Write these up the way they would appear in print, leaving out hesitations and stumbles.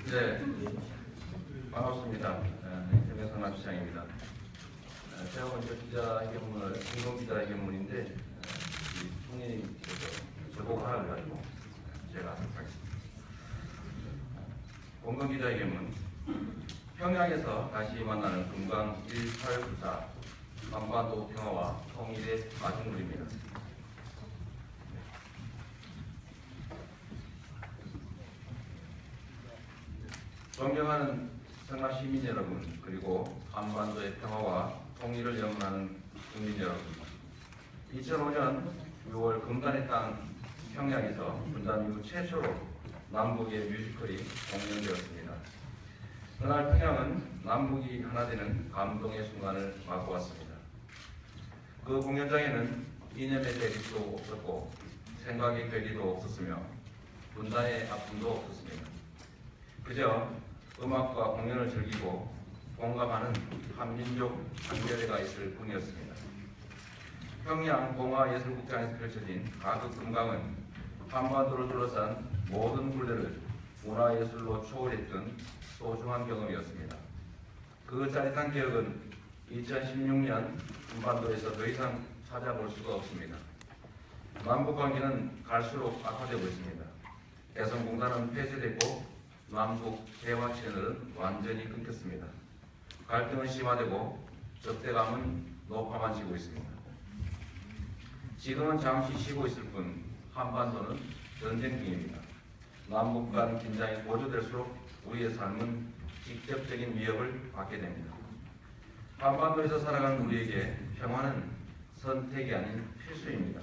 네, 반갑습니다. 김성남 시장입니다. 제가 먼저 기자회견문을 공동기자회견문인데 총리님께서 저보고 하라고 해가지고 제가 하겠습니다. 공동기자회견문. 평양에서 다시 만나는 금강 1894 한반도 평화와 통일의 마중물입니다. 존경하는 성남 시민 여러분, 그리고 한반도의 평화와 통일을 염원하는 국민 여러분, 2005년 6월 금단의 땅 평양에서 분단 이후 최초로 남북의 뮤지컬이 공연되었습니다. 그날 평양은 남북이 하나 되는 감동의 순간을 맛보았습니다. 그 공연장에는 이념의 대립도 없었고 생각의 괴리도 없었으며 분단의 아픔도 없었습니다. 그저 음악과 공연을 즐기고 공감하는 한민족 한결회가 있을 뿐이었습니다. 평양 봉화예술극장에서 펼쳐진 가극 금강은 한반도를 둘러싼 모든 굴레를 문화예술로 초월했던 소중한 경험이었습니다. 그 짜릿한 기억은 2016년 한반도에서 더 이상 찾아볼 수가 없습니다. 남북관계는 갈수록 악화되고 있습니다. 개성공단은 폐쇄됐고 남북 대화 채널은 완전히 끊겼습니다. 갈등은 심화되고 적대감은 높아만 지고 있습니다. 지금은 잠시 쉬고 있을 뿐 한반도는 전쟁 중입니다. 남북 간 긴장이 고조될수록 우리의 삶은 직접적인 위협을 받게 됩니다. 한반도에서 살아가는 우리에게 평화는 선택이 아닌 필수입니다.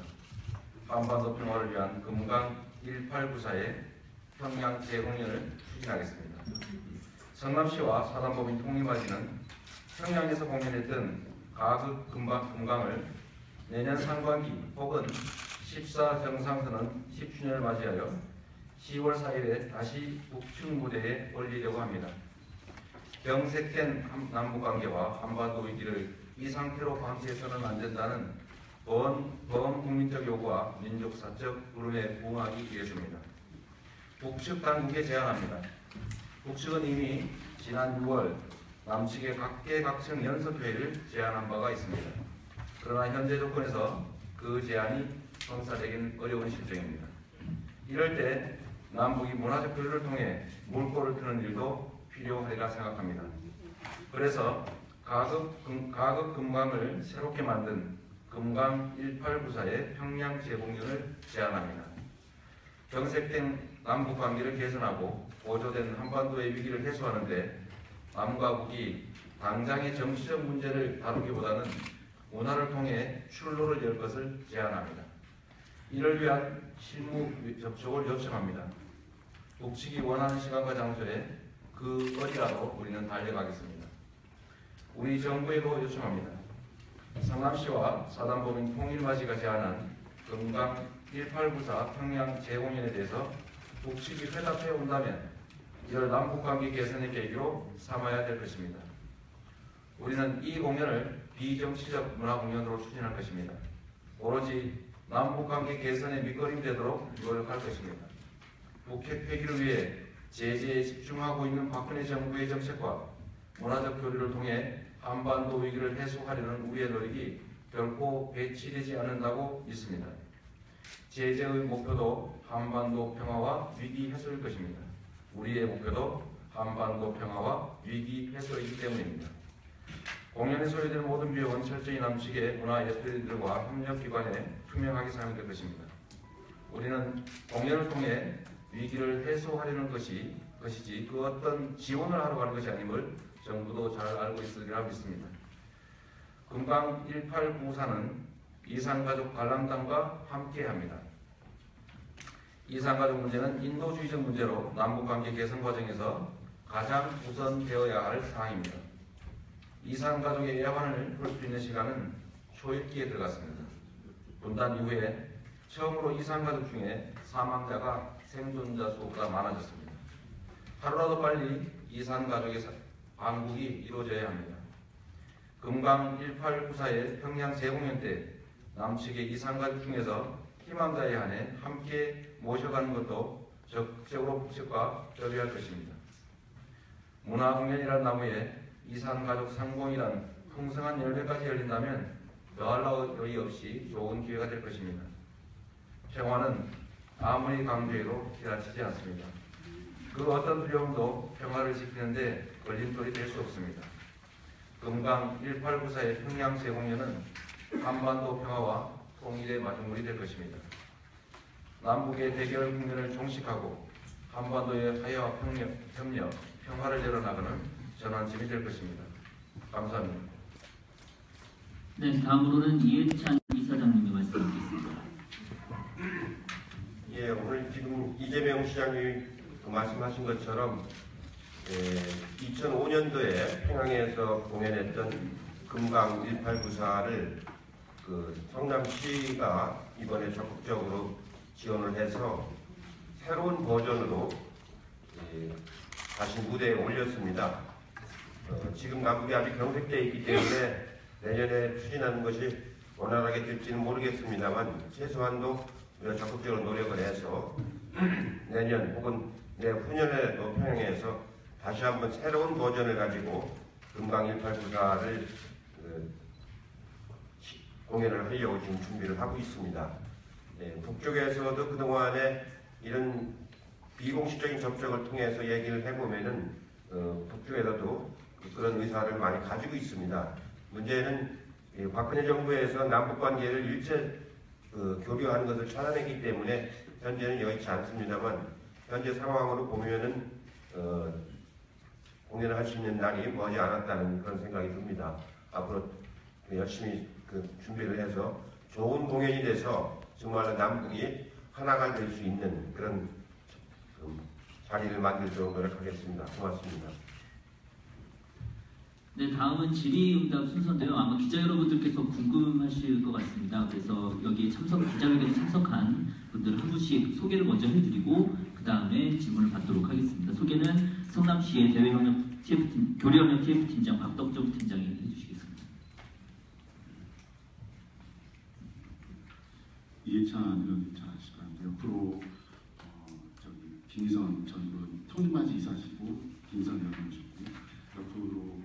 한반도 평화를 위한 금강 1894의 평양 재공연을 추진하겠습니다. 성남시와 사단법인 통일마지는 평양에서 공연했던 가극 금강을 내년 상반기 혹은 14정상선언 10주년을 맞이하여 10월 4일에 다시 북측 무대에 올리려고 합니다. 경색된 남북관계와 한반도 위기를 이 상태로 방치해서는 안 된다는 범국민적 요구와 민족사적 부름에 부응하기 위해서입니다. 북측 당국에 제안합니다. 북측은 이미 지난 6월 남측의 각계각층 연석회의를 제안한 바가 있습니다. 그러나 현재 조건에서 그 제안이 성사되기는 어려운 실정입니다. 이럴 때 남북이 문화적 교류를 통해 물꼬를 트는 일도 필요하리라 생각합니다. 그래서 가극 금강을 새롭게 만든 금강 1894의 평양 재공연을 제안합니다. 경색된 남북관계를 개선하고 고조된 한반도의 위기를 해소하는 데 남과 북이 당장의 정치적 문제를 다루기보다는 문화를 통해 출로를 열 것을 제안합니다. 이를 위한 실무 접촉을 요청합니다. 북측이 원하는 시간과 장소에 그 어디라도 우리는 달려가겠습니다. 우리 정부에도 요청합니다. 성남시와 사단법인 통일마지가 제안한 금강 1894 평양 재공연에 대해서 북측이 회답해 온다면 이를 남북관계 개선의 계기로 삼아야 될 것입니다. 우리는 이 공연을 비정치적 문화공연으로 추진할 것입니다. 오로지 남북관계 개선의 밑거름이 되도록 노력할 것입니다. 북핵 폐기를 위해 제재에 집중하고 있는 박근혜 정부의 정책과 문화적 교류를 통해 한반도 위기를 해소하려는 우리의 노력이 결코 배치되지 않는다고 믿습니다. 제재의 목표도 한반도 평화와 위기 해소일 것입니다. 우리의 목표도 한반도 평화와 위기 해소이기 때문입니다. 공연에 소요되는 모든 비용은 철저히 남측의 문화예술인들과 협력기관에 투명하게 사용될 것입니다. 우리는 공연을 통해 위기를 해소하려는 것이지 그 어떤 지원을 하러 가는 것이 아님을 정부도 잘 알고 있으리라 믿습니다. 금강 1894는 이산가족 관람단과 함께합니다. 이산가족 문제는 인도주의적 문제로 남북관계 개선 과정에서 가장 우선되어야 할 사항입니다. 이산가족의 애환을 볼 수 있는 시간은 초읽기에 들어갔습니다. 분단 이후에 처음으로 이산가족 중에 사망자가 생존자 수보다 많아졌습니다. 하루라도 빨리 이산가족의 방북이 이루어져야 합니다. 금강 1894의 평양 재공연 때 남측의 이산가족 중에서 희망자에 한해 함께 모셔가는 것도 적극적으로 북측과 협의할 것입니다. 문화공연이란 나무에 이산가족 상봉이란 풍성한 열매까지 열린다면 더할 나위 없이 좋은 기회가 될 것입니다. 평화는 아무리 강조해도 지나치지 않습니다. 그 어떤 두려움도 평화를 지키는데 걸림돌이 될 수 없습니다. 금강 1894의 평양 제공연은 한반도 평화와 통일의 마중물이 될 것입니다. 남북의 대결 국면을 종식하고 한반도의 화해와 협력, 평화를 열어나가는 전환점이 될 것입니다. 감사합니다. 네, 다음으로는 이해찬 이사장님의 말씀 듣겠습니다. 예, 오늘 지금 이재명 시장님이 말씀하신 것처럼 2005년도에 평양에서 공연했던 금강 1894를 성남시가 이번에 적극적으로 지원을 해서 새로운 버전으로 다시 무대에 올렸습니다. 지금 남북이 아직 경색되어 있기 때문에 내년에 추진하는 것이 원활하게 될지는 모르겠습니다만 최소한도 우리가 적극적으로 노력을 해서 내년 혹은 내후년에도 평양에서 다시 한번 새로운 버전을 가지고 금강 1894를 공연을 하려고 지금 준비를 하고 있습니다. 북쪽에서도 그동안에 이런 비공식적인 접촉을 통해서 얘기를 해보면은 북쪽에서도 그런 의사를 많이 가지고 있습니다. 문제는 박근혜 정부에서 남북관계를 일체 교류하는 것을 차단했기 때문에 현재는 여의치 않습니다만 현재 상황으로 보면은 공연을 할 수 있는 날이 머지 않았다는 그런 생각이 듭니다. 앞으로 열심히 준비를 해서 좋은 공연이 돼서 정말로 남북이 하나가 될 수 있는 그런 자리를 만들도록 노력하겠습니다. 고맙습니다. 네, 다음은 질의응답 순서인데요. 아마 기자 여러분들께서 궁금하실 것 같습니다. 그래서 여기에 기자회견에 참석한 분들 한 분씩 소개를 먼저 해드리고 그 다음에 질문을 받도록 하겠습니다. 소개는 성남시의 교류협력 TF팀장 박덕정 팀장이 해주시겠습니다. 이해찬 의원님 잘 아실 거예요. 옆으로 김희선 전 통일맞이 이사시고 김선 의원 모셨고 옆으로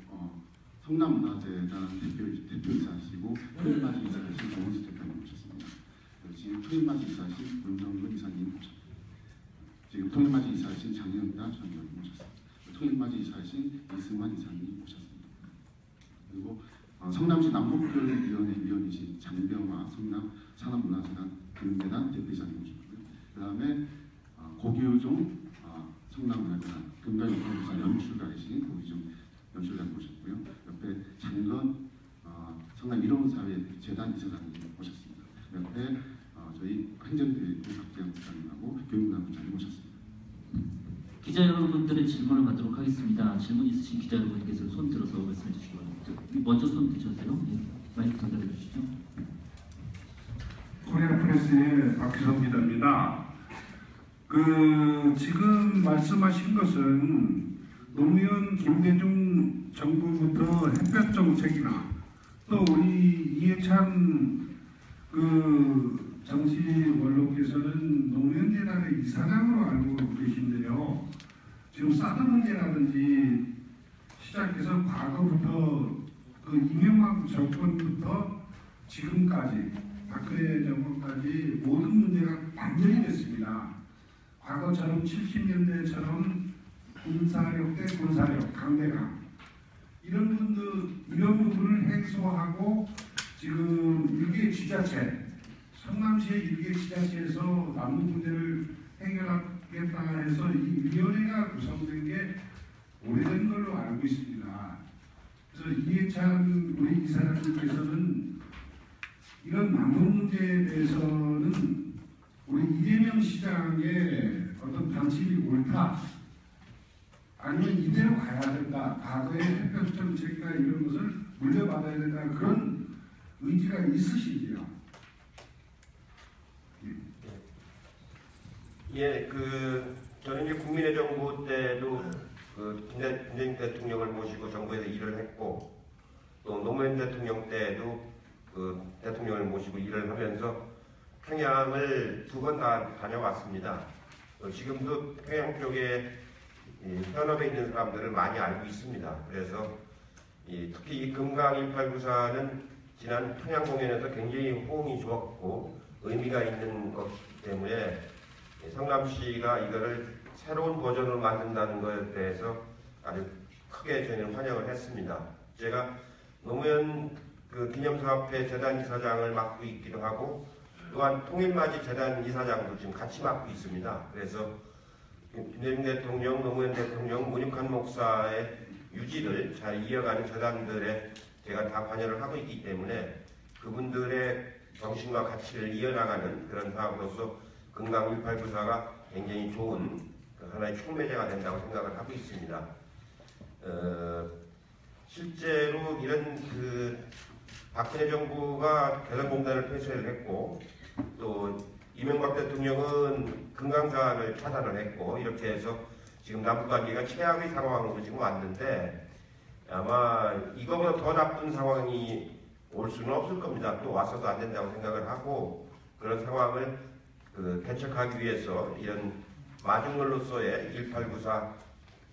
성남문화재단 대표이사시고 통일맞이 이사신 정원수 대표님 모셨습니다. 지금 통일맞이 이사신 문정근 이사님 모셨습니다. 지금 통일맞이 이사신 장영다 전 의원님 모셨습니다. 통일맞이 이사신 이승환 이사님 모셨습니다. 그리고 성남시 남북교류위원회 위원이신 장병화 성남 산업문화재단 금대단 대표이사님 모셨고요. 그 다음에 고규종 성남문화재단 금강연구사 연출가이신 고규종 연출가님 모셨고요. 옆에 장건 성남 일원사회재단 이사장님 모셨습니다. 옆에 저희 행정부의 박대영부장님하고 교육감부장님 모셨습니다. 기자 여러분들의 질문을 받도록 하겠습니다. 질문 있으신 기자 여러분께서 손 들어서 말씀해 주시기 바랍니다. 먼저 손 드셔서요. 네, 마이크 전달해 주시죠. 코리아 프레스의 박희선 기자입니다. 지금 말씀하신 것은 노무현 김대중 정부부터 햇볕 정책이나 또 우리 이해찬 정치 원로께서는 노무현 재단의 이사장으로 알고 계신데요. 지금 사드 문제라든지 시작해서 과거부터 이명박 정권부터 지금까지 박근혜 정권까지 모든 문제가 반전이 됐습니다. 과거처럼 70년대처럼 군사력 대 군사력, 강대강 이런 부분을 해소하고 지금 일개 지자체, 성남시의 일개 지자체에서 남북 문제를 해결하겠다 해서 이 위원회가 구성된 게 오래된 걸로 알고 있습니다. 그래서 이해찬 우리 이사장님께서는 이런 남북 문제에 대해서는 우리 이재명 시장의 어떤 방침이 옳다, 아니면 이대로 가야 된다, 과거의 햇볕 정책이나 이런 것을 물려받아야 된다, 그런 의지가 있으신지요? 예, 저는 이제 국민의 정부 때도 김대중 대통령을 모시고 정부에서 일을 했고, 또 노무현 대통령 때도 대통령을 모시고 일을 하면서 평양을 2번 다 다녀왔습니다. 지금도 평양 쪽에 이 현업에 있는 사람들을 많이 알고 있습니다. 그래서 특히 이 금강 1894는 지난 평양 공연에서 굉장히 호응이 좋았고 의미가 있는 것이기 때문에 성남시가 이거를 새로운 버전으로 만든다는 것에 대해서 아주 크게 저희는 환영을 했습니다. 제가 노무현 기념사업회 재단 이사장을 맡고 있기도 하고 또한 통일맞이 재단 이사장도 지금 같이 맡고 있습니다. 그래서 김대중 대통령, 노무현 대통령, 문익환 목사의 유지를 잘 이어가는 재단들에 제가 다 관여를 하고 있기 때문에 그분들의 정신과 가치를 이어나가는 그런 사업으로서 금강 1894가 굉장히 좋은 하나의 촉매제가 된다고 생각을 하고 있습니다. 실제로 이런 박근혜 정부가 개성공단을 폐쇄를 했고 또 이명박 대통령은 금강산을 차단을 했고 이렇게 해서 지금 남북관계가 최악의 상황으로 지금 왔는데 아마 이거보다 더 나쁜 상황이 올 수는 없을 겁니다. 또 와서도 안 된다고 생각을 하고 그런 상황을 개척하기 위해서 이런 마중물로서의 1894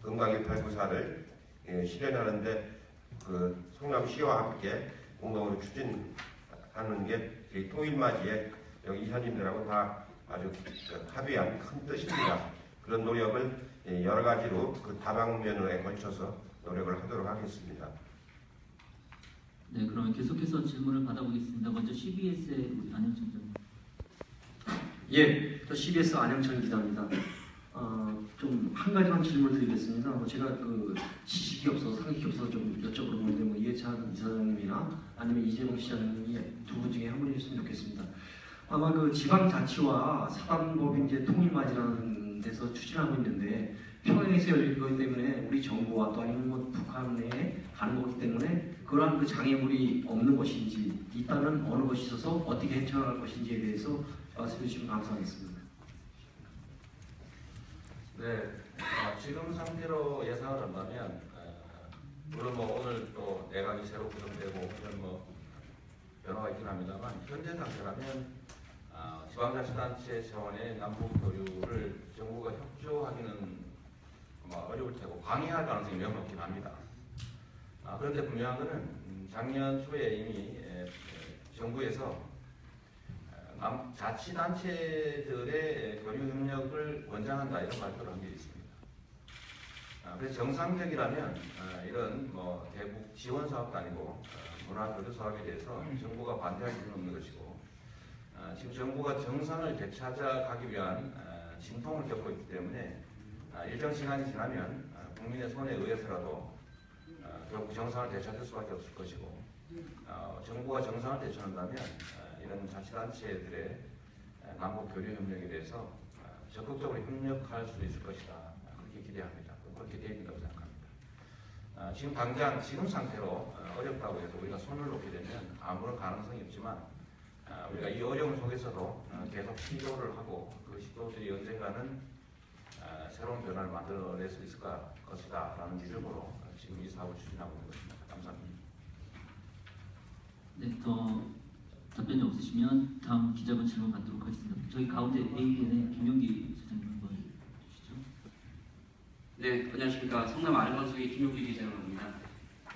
금강 1894를 실현하는데 성남시와 함께 공동으로 추진하는 게 통일맞이에 여기 이사님들하고 다 아주 합의한 큰 뜻입니다. 그런 노력을 여러 가지로 다방면에 걸쳐서 노력을 하도록 하겠습니다. 네, 그러면 계속해서 질문을 받아보겠습니다. 먼저 CBS의 우리 안영천 기자님. 예, 저 CBS 안영천 기자입니다. 좀 한 가지만 질문을 드리겠습니다. 제가 지식이 없어서 상식이 없어서 좀 여쭤보는 건데 이해찬 이사장님이나 아니면 이재용 시장님이 두 분 중에 한 분이 했으면 좋겠습니다. 아마 지방자치와 사단법인제 통일맞이라는 데서 추진하고 있는데 평양에서 열릴 거기 때문에 우리 정부와 또 아니면 북한에 가는 거기 때문에 그러한 장애물이 없는 것인지 있다면 어느 것이 있어서 어떻게 헤쳐나갈 것인지에 대해서 말씀해 주시면 감사하겠습니다. 네, 지금 상태로 예상을 한다면 물론 오늘 또 내각이 새로 구성되고 이런 변화가 있긴 합니다만 현재 상태라면 지방자치단체 차원의 남북 교류를 정부가 협조하기는 어려울 테고 방해할 가능성이 매우 높긴 합니다. 그런데 분명한 것은 작년 초에 이미 정부에서 자치단체들의 교류 협력을 권장한다 이런 발표를 한 게 있습니다. 그래서 정상적이라면 이런 대북 지원 사업도 아니고 문화교류 사업에 대해서 정부가 반대할 수는 없는 것이고 지금 정부가 정상을 되찾아가기 위한 진통을 겪고 있기 때문에 일정 시간이 지나면 국민의 손에 의해서라도 결국 정상을 되찾을 수밖에 없을 것이고 정부가 정상을 되찾는다면 이런 자치단체들의 남북 교류 협력에 대해서 적극적으로 협력할 수 있을 것이다. 그렇게 기대합니다. 그렇게 되어 있다고 생각합니다. 지금 당장 지금 상태로 어렵다고 해서 우리가 손을 놓게 되면 아무런 가능성이 없지만 우리가 이 어려움 속에서도 계속 시도를 하고 그 시도들이 언젠가는 새로운 변화를 만들어낼 수 있을 것이다 라는 믿음으로 지금 이 사업을 추진하고 있는 것입니다. 감사합니다. 네, 더 답변이 없으시면 다음 기자분 질문 받도록 하겠습니다. 저희 가운데 ABN의 김용기 기자님 한번 주시죠. 네, 안녕하십니까. 성남 아름방송의 김용기 기자라고 합니다.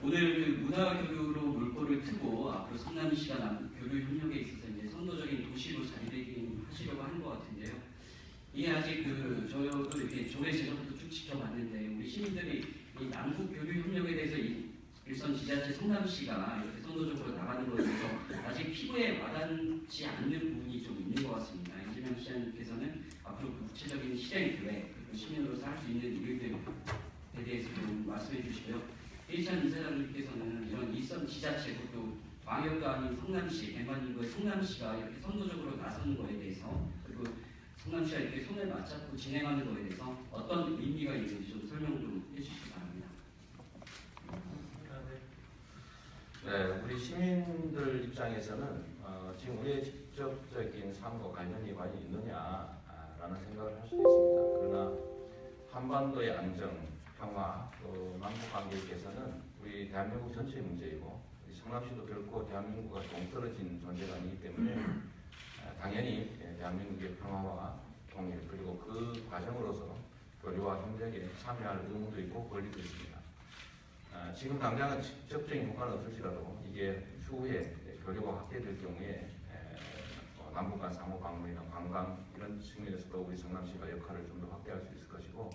오늘 문화교류로 물꼬를 트고 앞으로 성남시가 교류 협력에 있어서 이제 선도적인 도시로 자리매김 하시려고 하는 것 같은데요. 이게 아직 저도 이렇게 조례 제정부터 쭉 지켜봤는데 우리 시민들이 이 남북 교류 협력에 대해서 일선 지자체 성남시가 이렇게 선도적으로 나가는 것에 대해서 아직 피부에 와닿지 않는 부분이 좀 있는 것 같습니다. 이재명 시장님께서는 앞으로 구체적인 실행 계획, 그리고 시민으로서 할 수 있는 일들에 대해서 좀 말씀해 주시고요. 이찬 이사장님께서는 이런 일선 지자체, 그것도 광역도 아닌 성남시, 갱반인구의 성남시가 이렇게 선도적으로 나서는 것에 대해서 그리고 성남시가 이렇게 손을 맞잡고 진행하는 것에 대해서 어떤 의미가 있는지 좀 설명 좀 해주시기 바랍니다. 네, 우리 시민들 입장에서는 지금 우리의 직접적인 삶과 관련이 과연 있느냐라는 생각을 할 수 있습니다. 그러나 한반도의 안정, 평화, 또 남북 관계에 있어서는 우리 대한민국 전체의 문제이고 성남시도 결코 대한민국과 동떨어진 존재가 아니기 때문에 당연히 대한민국의 평화와 통일 그리고 그 과정으로서 교류와 협력에 참여할 의무도 있고 권리도 있습니다. 지금 당장은 직접적인 효과는 없을지라도 이게 추후에 교류가 확대될 경우에 남북 간 상호 방문이나 관광 이런 측면에서도 우리 성남시가 역할을 좀 더 확대할 수 있을 것이고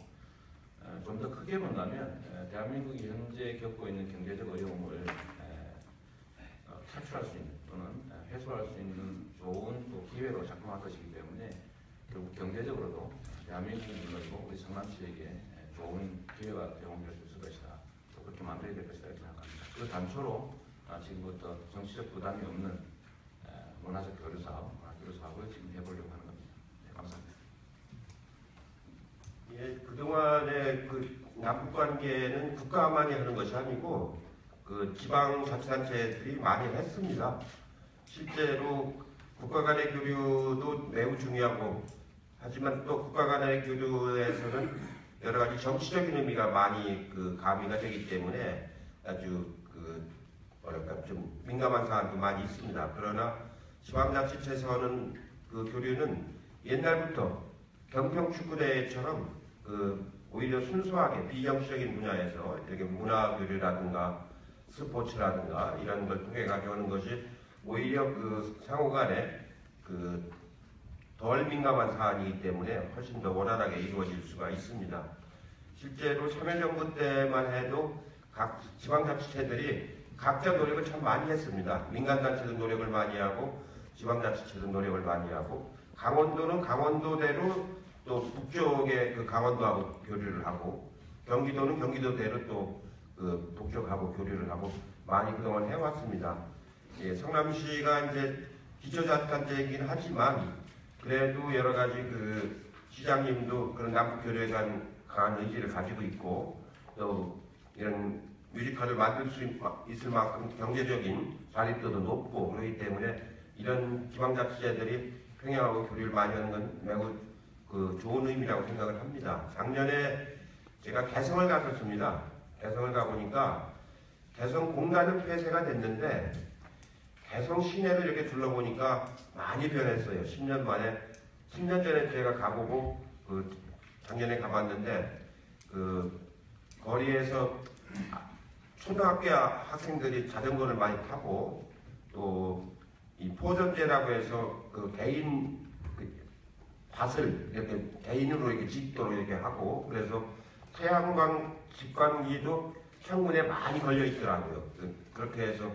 좀 더 크게 본다면 대한민국이 현재 겪고 있는 경제적 어려움을 탈출할 수 있는 또는 해소할 수 있는 좋은 또 기회로 작동할 것이기 때문에 결국 경제적으로도 대한민국이 물론이고 우리 성남시에게 좋은 기회가 제공될 수 있을 것이다. 또 그렇게 만들어야 될 것이다 이렇게 생각합니다. 그 단초로 지금부터 정치적 부담이 없는 문화적 교류 사업을 지금 해보려고 하는 겁니다. 네, 감사합니다. 예, 그동안의 그 남북 관계는 국가만이 하는 것이 아니고 그 지방자치단체들이 많이 했습니다. 실제로 국가 간의 교류도 매우 중요하고 하지만 또 국가 간의 교류에서는 여러 가지 정치적인 의미가 많이 그 가미가 되기 때문에 아주 그 뭐랄까 좀 민감한 사안도 많이 있습니다. 그러나 지방자치체에서는 그 교류는 옛날부터 경평축구대회처럼 그 오히려 순수하게 비정치적인 분야에서 이렇게 문화교류라든가 스포츠라든가 이런 걸 통해 가져오는 것이 오히려 그 상호간에 그 덜 민감한 사안이기 때문에 훨씬 더 원활하게 이루어질 수가 있습니다. 실제로 참여정부 때만 해도 각 지방자치체들이 각자 노력을 참 많이 했습니다. 민간단체도 노력을 많이 하고 지방자치체도 노력을 많이 하고 강원도는 강원도대로 또 북쪽에 그 강원도하고 교류를 하고 경기도는 경기도대로 또 그 북쪽하고 교류를 하고 많이 그동안 해왔습니다. 예, 성남시가 이제 기초자치단체이긴 하지만 그래도 여러 가지 그 시장님도 그런 남북 교류에 대한 강한 의지를 가지고 있고 또 이런 뮤지컬을 만들 수 있을 만큼 경제적인 자립도도 높고 그렇기 때문에 이런 지방자치제들이 평양하고 교류를 많이 하는 건 매우 그 좋은 의미라고 생각을 합니다. 작년에 제가 개성을 갔었습니다. 개성을 가보니까 개성공단은 폐쇄가 됐는데 개성 시내를 이렇게 둘러보니까 많이 변했어요. 10년 만에 10년 전에 제가 가보고 그 작년에 가봤는데 그 거리에서 초등학교 학생들이 자전거를 많이 타고 또 이 포전제라고 해서 그 개인 그 밭을 이렇게 개인으로 이렇게 짓도록 이렇게 하고 그래서 태양광 집광기도 창문에 많이 걸려 있더라고요. 그렇게 해서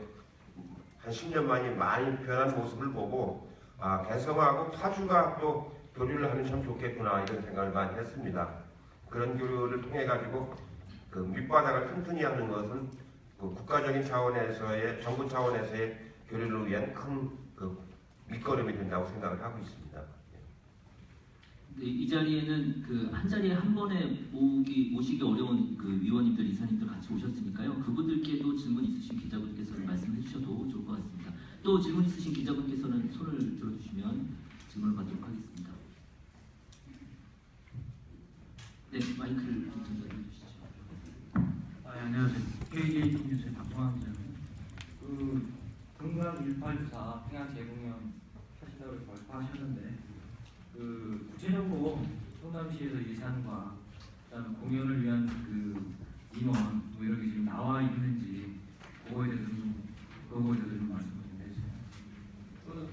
한 10년 만에 많이 변한 모습을 보고 아 개성하고 파주가 또 교류를 하면 참 좋겠구나 이런 생각을 많이 했습니다. 그런 교류를 통해 가지고 그 밑바닥을 튼튼히 하는 것은 그 국가적인 차원에서의 정부 차원에서의 교류를 위한 큰 그 밑거름이 된다고 생각을 하고 있습니다. 네, 이 자리에는 그 한 자리에 한 번에 모시기 어려운 그 위원님들, 이사님들 같이 오셨으니까요. 그분들께도 질문 있으신 기자분께서는 말씀해 주셔도 좋을 것 같습니다. 또 질문 있으신 기자분께서는 손을 들어주시면 질문을 받도록 하겠습니다. 네, 마이크를 좀 전달해 주시죠. 안녕하세요. KJ 뉴스의 박광환 기자입니다. 그 금강 1864 평양 재공연 하시다고 발표하셨는데 그 구체적으로 성남시에서 예산과 그다음 공연을 위한 그 인원 뭐 이런 게 지금 나와 있는지 그거에 대해서 좀 말씀 좀 해주세요.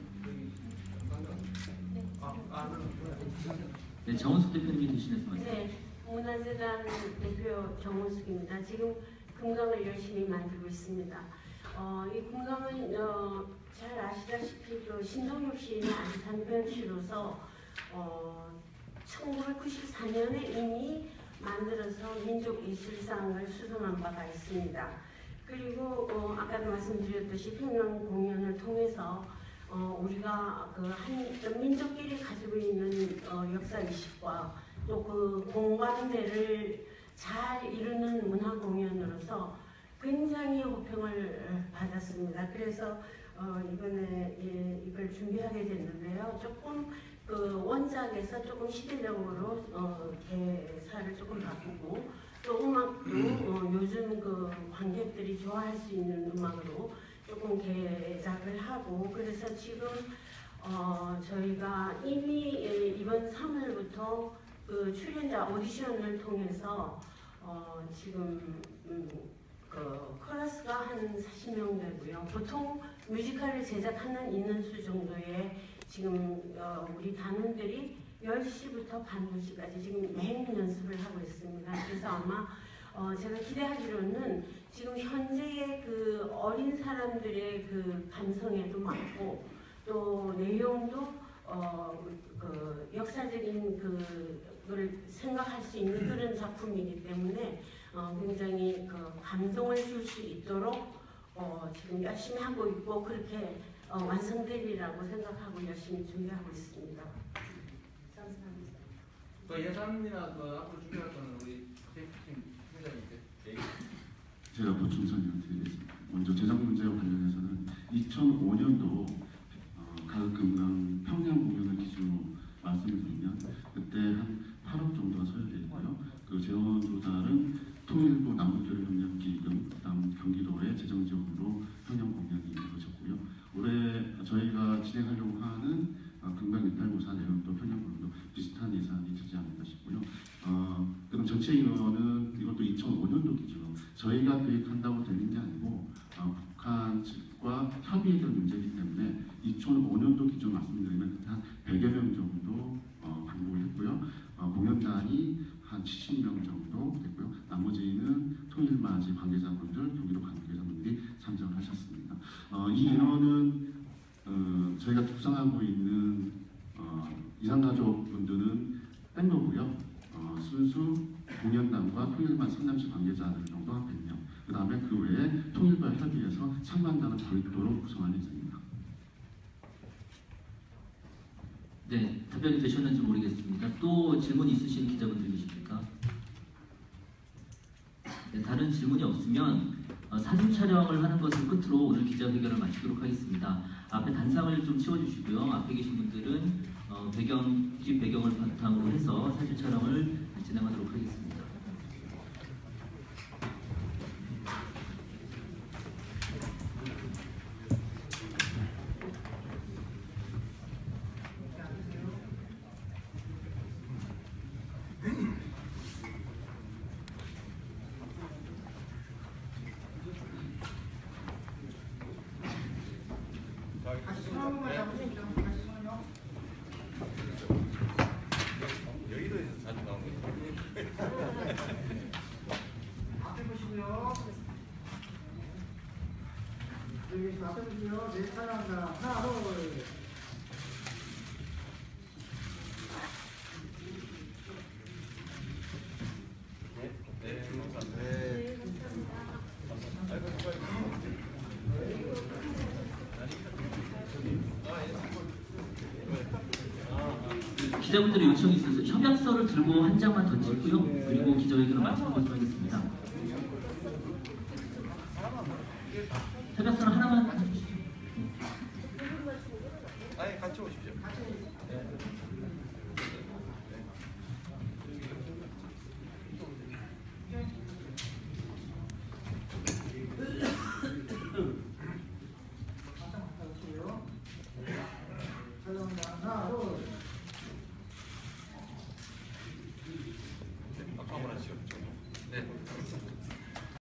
네, 정은숙 대표님이 대신해서 말씀. 네, 문화재단 대표 정은숙입니다. 지금 금강을 열심히 만들고 있습니다. 이 금강은 잘 아시다시피 그 신동엽 시인의 아주 단편시로서 1994년에 이미 만들어서 민족예술상을 수상한 바가 있습니다. 그리고 아까도 말씀드렸듯이 평양 공연을 통해서 우리가 그 한 민족끼리 가지고 있는 역사의식과 또 그 공감대를 잘 이루는 문화 공연으로서 굉장히 호평을 받았습니다. 그래서 이번에 이걸 준비하게 됐는데요. 조금 그 원작에서 조금 시대적으로 개사를 조금 바꾸고 또 음악도 요즘 그 관객들이 좋아할 수 있는 음악으로 조금 개작을 하고 그래서 지금 저희가 이미 이번 3월부터 그 출연자 오디션을 통해서 지금 그 코러스가 한 40명 되고요. 보통 뮤지컬을 제작하는 인원수 정도의 지금 우리 단원들이 10시부터 반 2시까지 지금 매일 연습을 하고 있습니다. 그래서 아마 제가 기대하기로는 지금 현재의 그 어린 사람들의 그 감성에도 맞고 또 내용도 그 역사적인 그걸 생각할 수 있는 그런 작품이기 때문에 굉장히 그 감동을 줄 수 있도록 지금 열심히 하고 있고 그렇게 완성되리라고 생각하고 열심히 준비하고 있습니다. 감사합니다. 그 예산이나 그 앞으로 준비할 거는 우리 팀 팀장님께 제가 보충 설명드리겠습니다. 먼저 제작 문제와 관련해서는 2005년도 가극금강 평양 공연을 기준으로 말씀을 드리면 그때 한 8억 정도가 소요되어 있고요. 그 재원 조달은 통일부 남북교류협력기금, 그다음 경기도의 재정 지원으로 평양 공연이 이루어졌고요. 올해 저희가 진행하려고 하는 금강 189사 내용도 평양 공연도 비슷한 예산이 되지 않을까 싶고요. 그럼 전체 인원은 이것도 2005년도 기준으로 저희가 계획한다고 되는 게 아니고 북한 측과 협의에 대한 문제이기 때문에 2005년도 기준 말씀드리면 한 100여 명 정도 방문을 했고요. 공연단이 한 70명 정도 됐고요. 나머지는 통일맞이 관계자분들, 경기도 관계자분들이 참석을 하셨습니다. 이 인원은 저희가 구성하고 있는 이산가족분들은 뺀 거고요. 순수 공연단과 통일맞 성남시 관계자들 정도 한 100명. 그 다음에 그 외에 통일부와 협의해서 참관자는 별도로 구성할 예정입니다. 네, 답변이 되셨는지 모르겠습니다. 또 질문 있으신 기자분들 계십니까? 네, 다른 질문이 없으면 사진 촬영을 하는 것을 끝으로 오늘 기자회견을 마치도록 하겠습니다. 앞에 단상을 좀 치워주시고요. 앞에 계신 분들은 뒷 배경을 바탕으로 해서 사진 촬영을 진행하도록 하겠습니다. 여의도에서 자주 나오는 앞에 보시고요. 여기 앞에 보시고요. 네, 촬영합니다. 하나, 둘. 기자분들의 요청이 있어서 협약서를 들고 한 장만 더 찍고요. 그리고 기자회견을 마치도록 하겠습니다. 협약서는 하나만 해주시죠. 아니 같이 오십시오.